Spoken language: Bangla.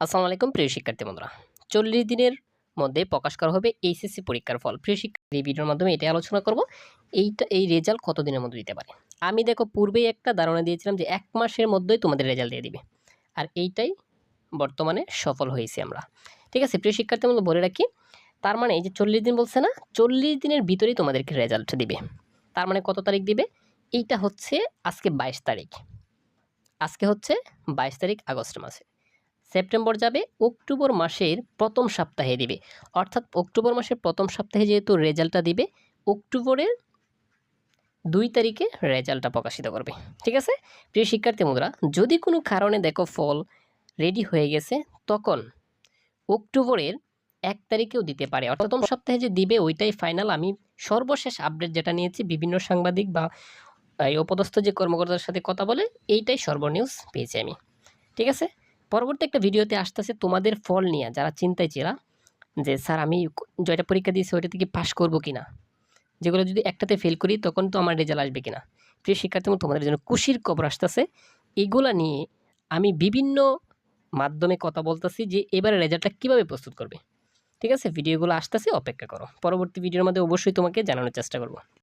আসসালামু আলাইকুম প্রিয় শিক্ষার্থী বন্ধুরা। ৪০ দিনের মধ্যে প্রকাশ করা হবে এইচএসসি পরীক্ষার ফল। প্রিয় শিক্ষার্থী, এই ভিডিওর মাধ্যমে এটাই আলোচনা করব। এই রেজাল্ট কতদিনের মধ্যে দিতে পারে। আমি দেখো পূর্বেই একটা ধারণা দিয়েছিলাম যে ১ মাসের মধ্যেই তোমাদের রেজাল্ট দিয়ে দিবে। আর এইটাই বর্তমানে সফল হয়েছি আমরা। ঠিক আছে? প্রিয় শিক্ষার্থী বন্ধু, বলে রাখি, তার মানে এই যে ৪০ দিন বলছে না? ৪০ দিনের ভিতরেই তোমাদেরকে রেজাল্ট দিবে। তার মানে কত তারিখ দিবে? এইটা হচ্ছে আজকে ২২ তারিখ। আজকে হচ্ছে ২২ তারিখ আগস্ট মাসে। সেপ্টেম্বর যাবে অক্টোবর মাসের প্রথম সপ্তাহে দিবে। অর্থাৎ অক্টোবর মাসের প্রথম সপ্তাহে যেহেতু রেজাল্টটা দিবে, অক্টোবরের ২ তারিখে রেজাল্টটা প্রকাশিত করবে। ঠিক আছে? প্রিয় শিক্ষার্থী বন্ধুরা, যদি কোনো কারণে দেখো ফল রেডি হয়ে গেছে, তখন অক্টোবরের ১ তারিখেও দিতে পারে। অর্থাৎ প্রথম সপ্তাহে যে দিবে ওইটাই ফাইনাল। আমি সর্বশেষ আপডেট যেটা নিয়েছি বিভিন্ন সাংবাদিক বা এই উপদস্থ যে কর্মকর্তার সাথে কথা বলে, এইটাই সর্বনিউজ পেয়েছি আমি। ঠিক আছে? পরবর্তী একটা ভিডিওতে আসতেছে তোমাদের ফল নিয়ে, যারা চিন্তায় ছিলা যে স্যার আমি জয়টা পরীক্ষা দিয়েছি ওইটা থেকে পাস করবো কিনা, যেগুলো যদি একটাতে ফেল করি তখন তো আমার রেজাল্ট আসবে কিনা। প্রিয় শিক্ষার্থী, তোমাদের জন্য খুশির খবর আসতেছে। এগুলা নিয়ে আমি বিভিন্ন মাধ্যমে কথা বলতেছি যে এবারে রেজাল্টটা কীভাবে প্রস্তুত করবে। ঠিক আছে? ভিডিওগুলো আসতেছে, অপেক্ষা করো। পরবর্তী ভিডিওর মধ্যে অবশ্যই তোমাকে জানানোর চেষ্টা করব।